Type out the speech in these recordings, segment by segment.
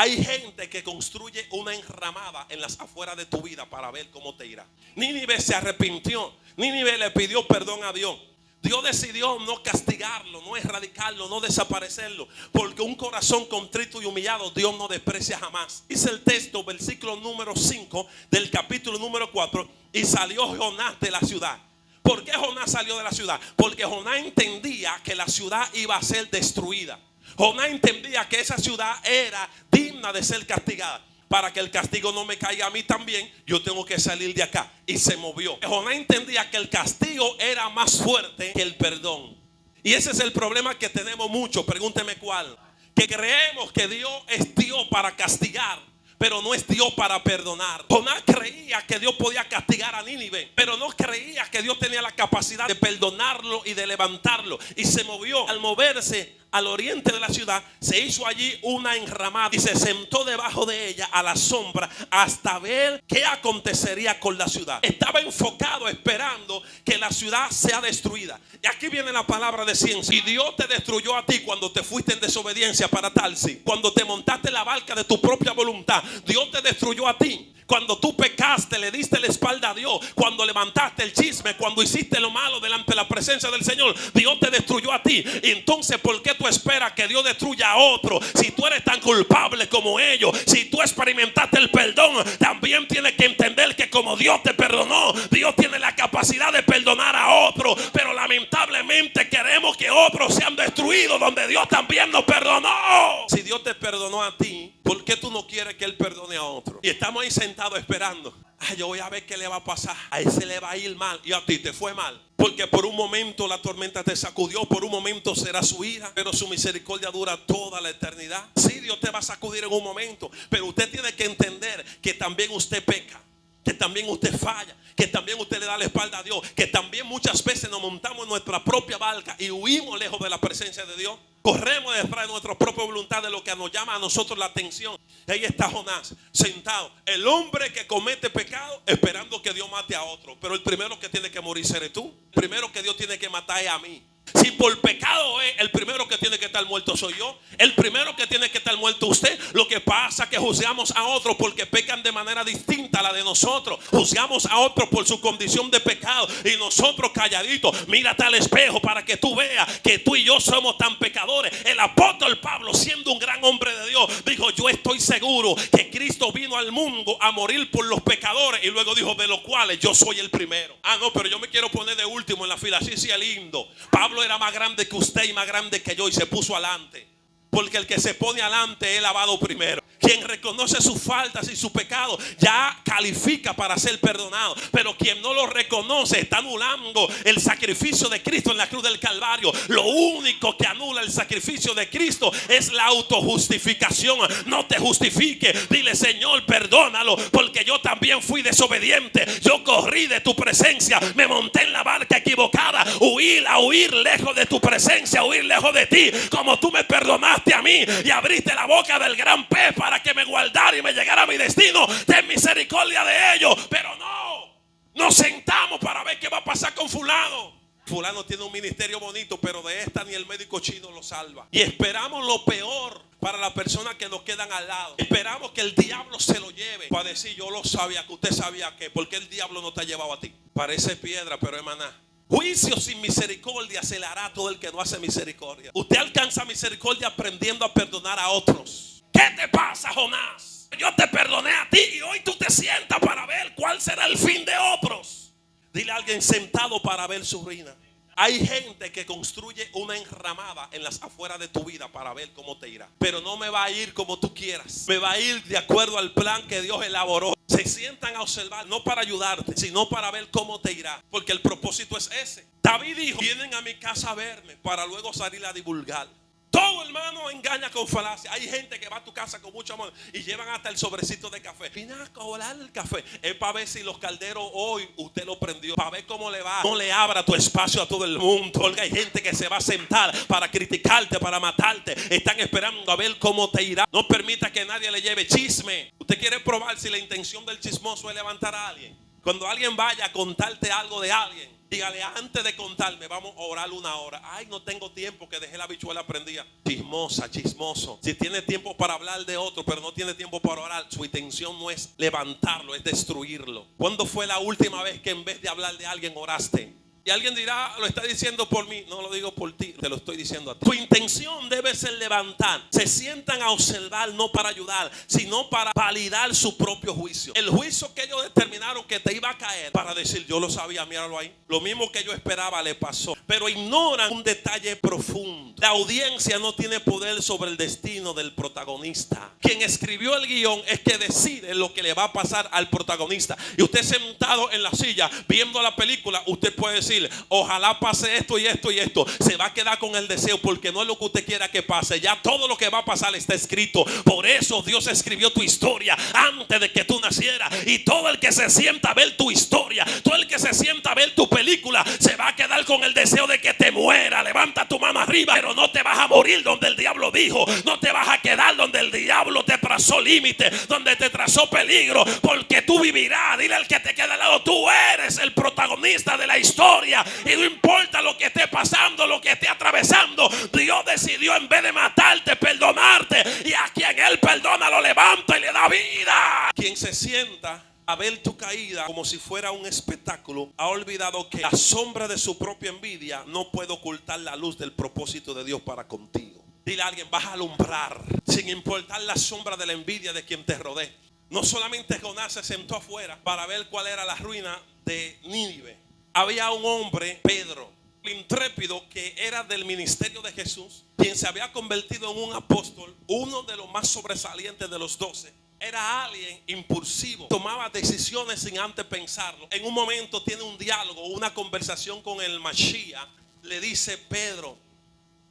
Hay gente que construye una enramada en las afueras de tu vida para ver cómo te irá. Nínive se arrepintió. Nínive le pidió perdón a Dios. Dios decidió no castigarlo, no erradicarlo, no desaparecerlo, porque un corazón contrito y humillado Dios no desprecia jamás. Dice el texto, versículo número 5 del capítulo número 4: y salió Jonás de la ciudad. ¿Por qué Jonás salió de la ciudad? Porque Jonás entendía que la ciudad iba a ser destruida. Jonás entendía que esa ciudad era digna de ser castigada. Para que el castigo no me caiga a mí también, yo tengo que salir de acá. Y se movió. Jonás entendía que el castigo era más fuerte que el perdón. Y ese es el problema que tenemos mucho. Pregúnteme cuál. Que creemos que Dios es Dios para castigar, pero no es Dios para perdonar. Jonás creía que Dios podía castigar a Nínive, pero no creía que Dios tenía la capacidad de perdonarlo y de levantarlo. Y se movió. Al moverse al oriente de la ciudad, se hizo allí una enramada y se sentó debajo de ella a la sombra hasta ver qué acontecería con la ciudad. Estaba enfocado esperando que la ciudad sea destruida. Y aquí viene la palabra de ciencia. Y Dios te destruyó a ti cuando te fuiste en desobediencia para Tarsis. Cuando te montaste en la barca de tu propia voluntad, Dios te destruyó a ti. Cuando tú pecaste, le diste la espalda a Dios. Cuando levantaste el chisme, cuando hiciste lo malo delante de la presencia del Señor, Dios te destruyó a ti. Y entonces, ¿por qué tú esperas que Dios destruya a otro? Si tú eres tan culpable como ellos, si tú experimentaste el perdón, también tienes que entender que como Dios te perdonó, Dios tiene la capacidad de perdonar a otro. Pero lamentablemente queremos que otros sean destruidos donde Dios también nos perdonó. Si Dios te perdonó a ti, ¿por qué tú no quieres que Él perdone a otro? Y estamos ahí sentados esperando. Yo voy a ver qué le va a pasar. A ese le va a ir mal y a ti te fue mal. Porque por un momento la tormenta te sacudió, por un momento será su ira, pero su misericordia dura toda la eternidad. Sí, Dios te va a sacudir en un momento, pero usted tiene que entender que también usted peca, que también usted falla, que también usted le da la espalda a Dios, que también muchas veces nos montamos en nuestra propia barca y huimos lejos de la presencia de Dios. Corremos detrás de nuestra propia voluntad, de lo que nos llama a nosotros la atención. Y ahí está Jonás sentado, el hombre que comete pecado esperando que Dios mate a otro. Pero el primero que tiene que morir eres tú. El primero que Dios tiene que matar es a mí. Si por pecado es, el primero que tiene que estar muerto soy yo. El primero que tiene que estar muerto usted. Lo que pasa es que juzgamos a otros porque pecan de manera distinta a la de nosotros. Juzgamos a otros por su condición de pecado y nosotros calladitos. Mírate al espejo para que tú veas que tú y yo somos tan pecadores. El apóstol Pablo, siendo un gran hombre de Dios, dijo: yo estoy seguro que Cristo vino al mundo a morir por los pecadores. Y luego dijo: de los cuales yo soy el primero. No, pero yo me quiero poner de último en la fila. Así sea lindo. Pablo era más grande que usted y más grande que yo y se puso adelante. Porque el que se pone adelante es lavado primero. Quien reconoce sus faltas y su pecado ya califica para ser perdonado. Pero quien no lo reconoce está anulando el sacrificio de Cristo en la cruz del Calvario. Lo único que anula el sacrificio de Cristo es la autojustificación. No te justifique. Dile: Señor, perdónalo, porque yo también fui desobediente. Yo corrí de tu presencia, me monté en la barca equivocada, huir lejos de tu presencia, huir lejos de ti. Como tú me perdonaste a mí y abriste la boca del gran pez para que me guardara y me llegara a mi destino, ten misericordia de ellos. Pero no, nos sentamos para ver qué va a pasar con fulano. Fulano tiene un ministerio bonito, pero de esta ni el médico chino lo salva. Y esperamos lo peor para las personas que nos quedan al lado. Esperamos que el diablo se lo lleve para decir: yo lo sabía, que usted sabía que. ¿Por qué el diablo no te ha llevado a ti? Parece piedra, pero es maná. Juicio sin misericordia se le hará a todo el que no hace misericordia. Usted alcanza misericordia aprendiendo a perdonar a otros. ¿Qué te pasa, Jonás? Yo te perdoné a ti y hoy tú te sientas para ver cuál será el fin de otros. Dile a alguien: sentado para ver su ruina. Hay gente que construye una enramada en las afueras de tu vida para ver cómo te irá. Pero no me va a ir como tú quieras. Me va a ir de acuerdo al plan que Dios elaboró. Se sientan a observar, no para ayudarte, sino para ver cómo te irá. Porque el propósito es ese. David dijo: vienen a mi casa a verme para luego salir a divulgar. Todo hermano engaña con falacia. Hay gente que va a tu casa con mucho amor y llevan hasta el sobrecito de café. Vine a colar el café. Es para ver si los calderos hoy usted lo prendió. Para ver cómo le va. No le abra tu espacio a todo el mundo. Porque hay gente que se va a sentar para criticarte, para matarte. Están esperando a ver cómo te irá. No permita que nadie le lleve chisme. Usted quiere probar si la intención del chismoso es levantar a alguien. Cuando alguien vaya a contarte algo de alguien, Dígale, antes de contarme, vamos a orar 1 hora. Ay, no tengo tiempo, que dejé la habichuela prendida. Chismosa, chismoso. Si tiene tiempo para hablar de otro, pero no tiene tiempo para orar, su intención no es levantarlo, es destruirlo. ¿Cuándo fue la última vez que en vez de hablar de alguien oraste? Y alguien dirá, lo está diciendo por mí. No lo digo por ti, te lo estoy diciendo a ti. Tu intención debe ser levantar. Se sientan a observar, no para ayudar, sino para validar su propio juicio. El juicio que ellos determinaron que te iba a caer, para decir, yo lo sabía, míralo ahí. Lo mismo que yo esperaba le pasó. Pero ignoran un detalle profundo. La audiencia no tiene poder sobre el destino del protagonista. Quien escribió el guión es que decide lo que le va a pasar al protagonista. Y usted sentado en la silla viendo la película, usted puede decir, ojalá pase esto y esto y esto. Se va a quedar con el deseo, porque no es lo que usted quiera que pase. Ya todo lo que va a pasar está escrito. Por eso Dios escribió tu historia antes de que tú nacieras. Y todo el que se sienta a ver tu historia, todo el que se sienta a ver tu película, se va a quedar con el deseo de que te muera. Levanta tu mano arriba, pero no te vas a morir donde el diablo dijo. No te vas a quedar donde el diablo te trazó límite, donde te trazó peligro, porque tú vivirás. Dile al que te queda al lado, tú eres el protagonista de la historia. Y no importa lo que esté pasando, lo que esté atravesando, Dios decidió, en vez de matarte, perdonarte. Y a quien Él perdona lo levanta y le da vida. Quien se sienta a ver tu caída como si fuera un espectáculo, ha olvidado que la sombra de su propia envidia no puede ocultar la luz del propósito de Dios para contigo. Dile a alguien, vas a alumbrar sin importar la sombra de la envidia de quien te rodee. No solamente Jonás se sentó afuera para ver cuál era la ruina de Nínive. Había un hombre, Pedro, intrépido, que era del ministerio de Jesús, quien se había convertido en un apóstol, uno de los más sobresalientes de los 12. Era alguien impulsivo, tomaba decisiones sin antes pensarlo. En un momento tiene un diálogo, una conversación con el Mashiach. Le dice, Pedro,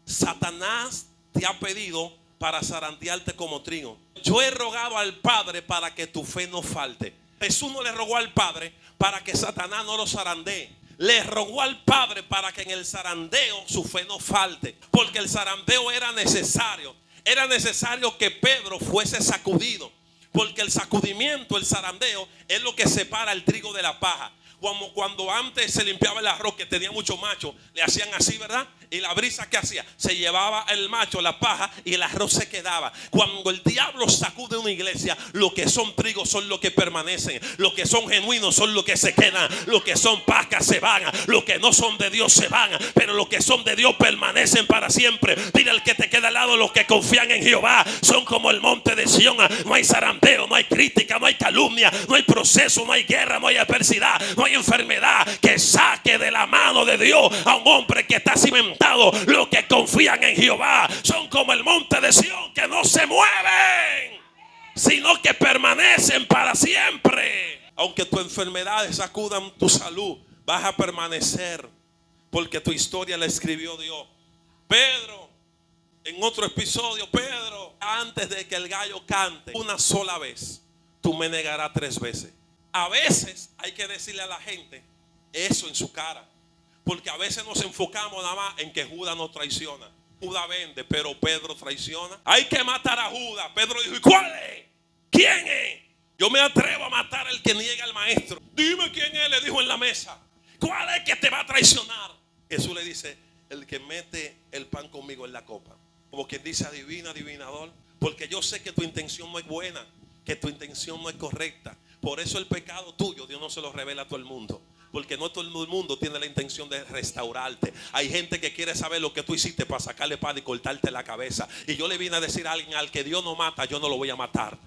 Satanás te ha pedido para zarandearte como trigo. Yo he rogado al Padre para que tu fe no falte. Jesús no le rogó al Padre para que Satanás no lo zarandee. Le rogó al Padre para que en el zarandeo su fe no falte. Porque el zarandeo era necesario. Era necesario que Pedro fuese sacudido. Porque el sacudimiento, el zarandeo, es lo que separa el trigo de la paja. Como cuando antes se limpiaba el arroz, que tenía mucho macho, le hacían así, ¿verdad? Y la brisa que hacía, se llevaba el macho, la paja, y el arroz se quedaba. Cuando el diablo sacude una iglesia, lo que son trigos son los que permanecen, los que son genuinos son los que se quedan, los que son pascas se van, los que no son de Dios se van, pero los que son de Dios permanecen para siempre. Dile al que te queda al lado, los que confían en Jehová son como el monte de Sión. No hay zarandeo, no hay crítica, no hay calumnia, no hay proceso, no hay guerra, no hay adversidad, no hay enfermedad que saque de la mano de Dios a un hombre que está cimentado. Los que confían en Jehová son como el monte de Sión, que no se mueven, sino que permanecen para siempre. Aunque tus enfermedades sacudan tu salud, vas a permanecer, porque tu historia la escribió Dios. Pedro, en otro episodio, Pedro, antes de que el gallo cante, una sola vez, tú me negarás 3 veces. A veces hay que decirle a la gente eso en su cara, porque a veces nos enfocamos nada más en que Judas nos traiciona. Judas vende, pero Pedro traiciona. Hay que matar a Judas. Pedro dijo, ¿y cuál es? ¿Quién es? Yo me atrevo a matar al que niega al maestro. Dime quién es, le dijo en la mesa. ¿Cuál es que te va a traicionar? Jesús le dice, el que mete el pan conmigo en la copa. Como quien dice, adivina, adivinador. Porque yo sé que tu intención no es buena, que tu intención no es correcta. Por eso el pecado tuyo Dios no se lo revela a todo el mundo, porque no todo el mundo tiene la intención de restaurarte. Hay gente que quiere saber lo que tú hiciste para sacarle espada y cortarte la cabeza. Y yo le vine a decir a alguien, al que Dios no mata, yo no lo voy a matar.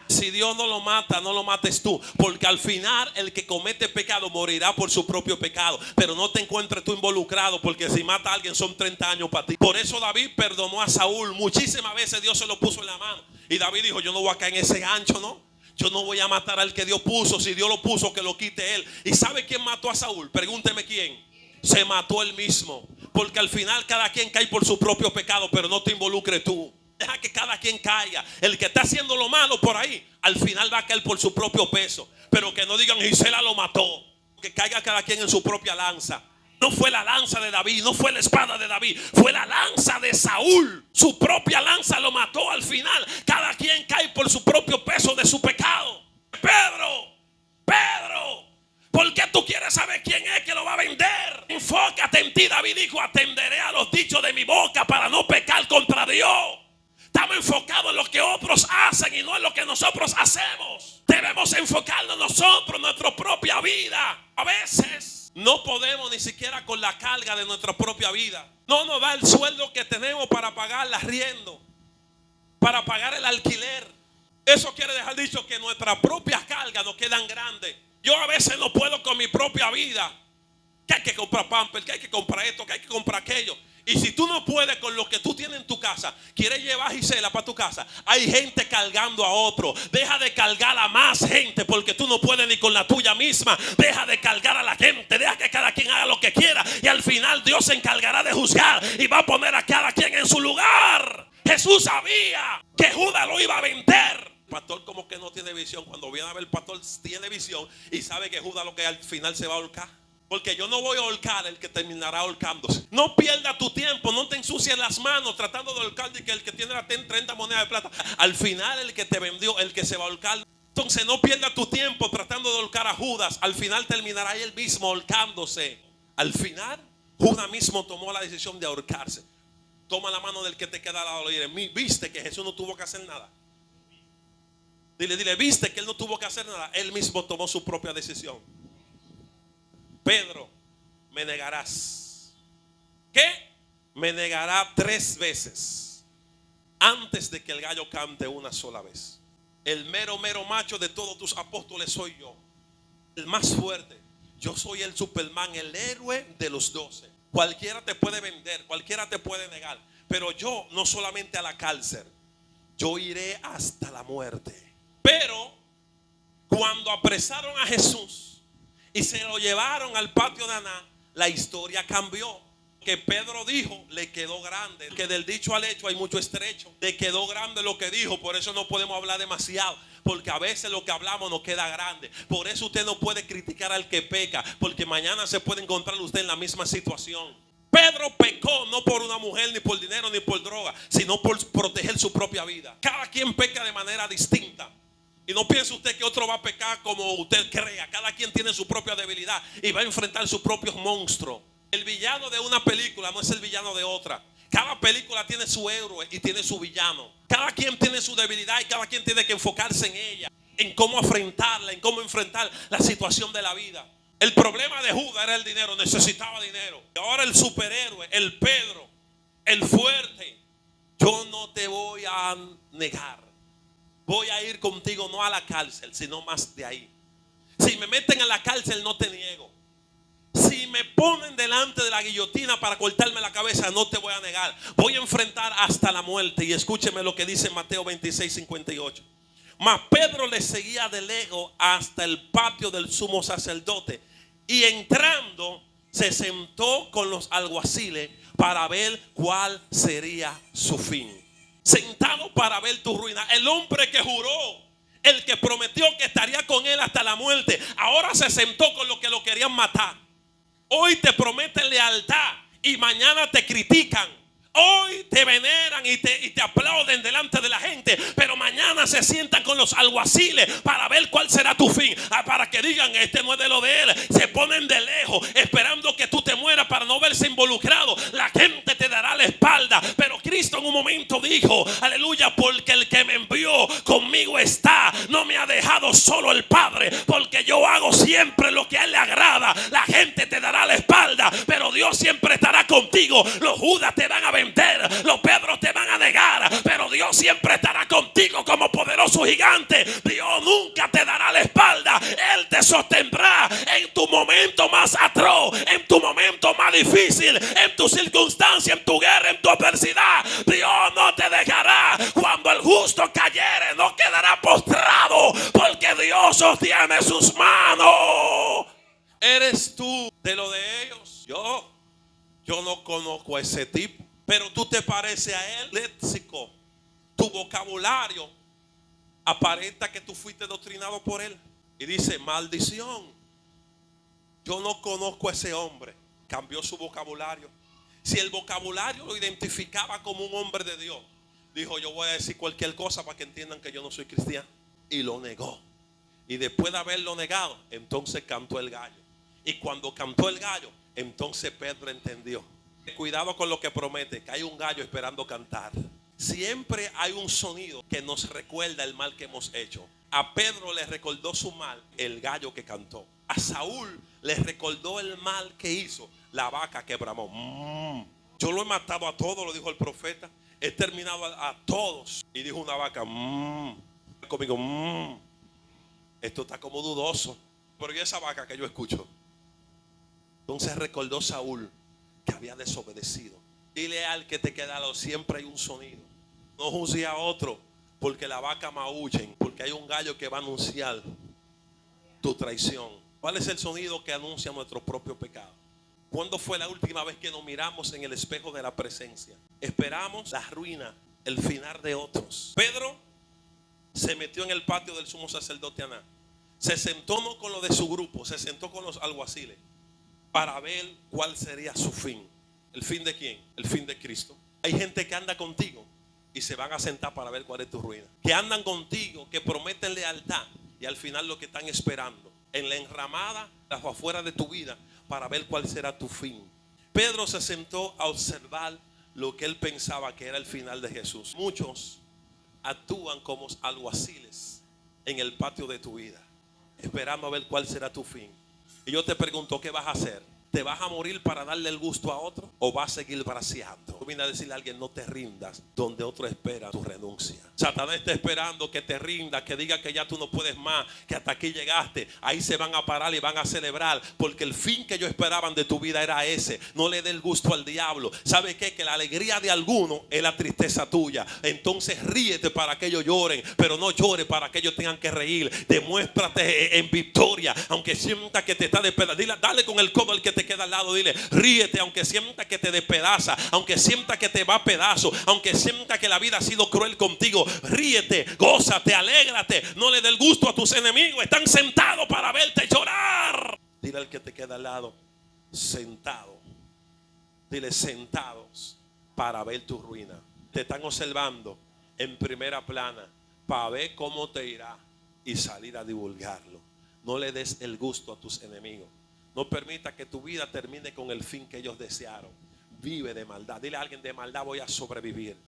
Si Dios no lo mata, no lo mates tú, porque al final el que comete pecado morirá por su propio pecado. Pero no te encuentres tú involucrado, porque si mata a alguien son 30 años para ti. Por eso David perdonó a Saúl. Muchísimas veces Dios se lo puso en la mano, y David dijo, yo no voy a caer en ese gancho, no. Yo no voy a matar al que Dios puso. Si Dios lo puso, que lo quite él. ¿Y sabe quién mató a Saúl? Pregúnteme quién. Se mató él mismo. Porque al final cada quien cae por su propio pecado, pero no te involucres tú. Deja que cada quien caiga. El que está haciendo lo malo por ahí, al final va a caer por su propio peso. Pero que no digan, Gisela lo mató. Que caiga cada quien en su propia lanza. No fue la lanza de David, no fue la espada de David, fue la lanza de Saúl. Su propia lanza lo mató al final. Cada quien cae por su propio peso de su pecado. Pedro, ¿por qué tú quieres enfocados en lo que otros hacen y no en lo que nosotros hacemos. Debemos enfocarnos nosotros en nuestra propia vida. A veces no podemos ni siquiera con la carga de nuestra propia vida. No nos da el sueldo que tenemos para pagar el arriendo, para pagar el alquiler. Eso quiere dejar dicho que nuestras propias cargas nos quedan grandes. Yo a veces no puedo con mi propia vida. Que hay que comprar Pampers, que hay que comprar esto, que hay que comprar aquello. Y si tú no puedes con lo que tú tienes en tu casa, quieres llevar a Gisela para tu casa, hay gente cargando a otro. Deja de cargar a más gente porque tú no puedes ni con la tuya misma. Deja de cargar a la gente, deja que cada quien haga lo que quiera. Y al final Dios se encargará de juzgar y va a poner a cada quien en su lugar. Jesús sabía que Judas lo iba a vender. El pastor como que no tiene visión. Cuando viene a ver el pastor tiene visión y sabe que Judas lo que al final se va a ahorcar. Porque yo no voy a ahorcar el que terminará ahorcándose. No pierdas tu tiempo, no te ensucies las manos tratando de ahorcar de que el que tiene la 30 monedas de plata. Al final el que te vendió, el que se va a ahorcar. Entonces no pierdas tu tiempo tratando de ahorcar a Judas. Al final terminará él mismo ahorcándose. Al final Judas mismo tomó la decisión de ahorcarse. Toma la mano del que te queda al lado y dile, viste que Jesús no tuvo que hacer nada. Dile, viste que él no tuvo que hacer nada. Él mismo tomó su propia decisión. Pedro, me negarás. ¿Qué? Me negará 3 veces antes de que el gallo cante una sola vez. El mero macho de todos tus apóstoles soy yo, el más fuerte. Yo soy el Superman, el héroe de los 12. Cualquiera te puede vender, cualquiera te puede negar, pero yo no solamente a la cárcel, yo iré hasta la muerte. Pero cuando apresaron a Jesús y se lo llevaron al patio de Aná, la historia cambió. Que Pedro dijo, le quedó grande. Que del dicho al hecho hay mucho estrecho. Le quedó grande lo que dijo. Por eso no podemos hablar demasiado. Porque a veces lo que hablamos nos queda grande. Por eso usted no puede criticar al que peca. Porque mañana se puede encontrar usted en la misma situación. Pedro pecó no por una mujer, ni por dinero, ni por droga, sino por proteger su propia vida. Cada quien peca de manera distinta. Y no piense usted que otro va a pecar como usted crea. Cada quien tiene su propia debilidad y va a enfrentar sus propios monstruos. El villano de una película no es el villano de otra. Cada película tiene su héroe y tiene su villano. Cada quien tiene su debilidad y cada quien tiene que enfocarse en ella, en cómo afrontarla, en cómo enfrentar la situación de la vida. El problema de Judas era el dinero, necesitaba dinero. Y ahora el superhéroe, el Pedro, el fuerte, yo no te voy a negar. Voy a ir contigo no a la cárcel, sino más de ahí. Si me meten a la cárcel no te niego. Si me ponen delante de la guillotina para cortarme la cabeza, no te voy a negar. Voy a enfrentar hasta la muerte. Y escúcheme lo que dice Mateo 26:58. Mas Pedro le seguía de lejos hasta el patio del sumo sacerdote. Y entrando se sentó con los alguaciles para ver cuál sería su fin. Sentado para ver tu ruina. El hombre que juró, el que prometió que estaría con él hasta la muerte, ahora se sentó con los que lo querían matar. Hoy te prometen lealtad y mañana te critican. Hoy te veneran y te aplauden delante de la gente, pero mañana se sientan con los alguaciles para ver cuál será tu fin. Para que digan, este no es de lo de él. Se ponen de lejos esperando que tú te mueras para no verse involucrado. La gente te dará la espalda, pero Cristo en un momento dijo, aleluya, porque el que me envió conmigo está. No me ha dejado solo el Padre, porque yo hago siempre lo que a él le agrada. La gente te dará la espalda, pero Dios siempre estará contigo. Los Judas te van a vender, los Pedros te van a negar, pero Dios siempre estará contigo como poderoso gigante. Dios nunca te dará la espalda. Él te sostendrá en tu momento más atroz, en tu momento más difícil, en tu circunstancia, en tu guerra, en tu adversidad. Dios no te dejará. Cuando el justo cayere, no quedará postrado, porque Dios sostiene sus manos. ¿Eres tú de lo de ellos? Yo no conozco a ese tipo. Pero tú te pareces a él. Léxico, tu vocabulario aparenta que tú fuiste doctrinado por él. Y dice, maldición. Yo no conozco a ese hombre. Cambió su vocabulario. Si el vocabulario lo identificaba como un hombre de Dios, dijo, yo voy a decir cualquier cosa para que entiendan que yo no soy cristiano. Y lo negó. Y después de haberlo negado, entonces cantó el gallo. Y cuando cantó el gallo, entonces Pedro entendió. Cuidado con lo que promete, que hay un gallo esperando cantar. Siempre hay un sonido que nos recuerda el mal que hemos hecho. A Pedro le recordó su mal el gallo que cantó. A Saúl le recordó el mal que hizo la vaca que bramó. Yo lo he matado a todos, lo dijo el profeta. He terminado a todos. Y dijo una vaca, conmigo, esto está como dudoso. Pero ¿y esa vaca que yo escucho? Entonces recordó Saúl que había desobedecido. Dile al que te queda al lado, siempre hay un sonido. No juzgue a otro porque la vaca maullen, porque hay un gallo que va a anunciar tu traición. ¿Cuál es el sonido que anuncia nuestro propio pecado? ¿Cuándo fue la última vez que nos miramos en el espejo de la presencia? Esperamos la ruina, el final de otros. Pedro se metió en el patio del sumo sacerdote Anás. Se sentó no con lo de su grupo, se sentó con los alguaciles para ver cuál sería su fin. ¿El fin de quién? El fin de Cristo. Hay gente que anda contigo y se van a sentar para ver cuál es tu ruina. Que andan contigo, que prometen lealtad y al final lo que están esperando en la enramada, afuera de tu vida, para ver cuál será tu fin. Pedro se sentó a observar lo que él pensaba que era el final de Jesús. Muchos actúan como alguaciles en el patio de tu vida, esperando a ver cuál será tu fin. Y yo te pregunto, ¿qué vas a hacer? ¿Te vas a morir para darle el gusto a otro o vas a seguir braceando? Yo vine a decirle a alguien, no te rindas donde otro espera tu renuncia. Satanás está esperando que te rindas, que diga que ya tú no puedes más, que hasta aquí llegaste. Ahí se van a parar y van a celebrar, porque el fin que ellos esperaban de tu vida era ese. No le dé el gusto al diablo. ¿Sabe qué? Que la alegría de alguno es la tristeza tuya. Entonces ríete para que ellos lloren, pero no llores para que ellos tengan que reír. Demuéstrate en victoria, aunque sienta que te está despedazando. Dale con el codo al que te queda al lado, dile, ríete aunque sienta que te despedaza, aunque sienta que te va a pedazo, aunque sienta que la vida ha sido cruel contigo. Ríete, gózate, alégrate. No le dé el gusto a tus enemigos, están sentados para verte llorar. Dile al que te queda al lado, sentado. Dile, sentados para ver tu ruina. Te están observando en primera plana para ver cómo te irá y salir a divulgarlo. No le des el gusto a tus enemigos. No permita que tu vida termine con el fin que ellos desearon. Vive de maldad. Dile a alguien, de maldad voy a sobrevivir.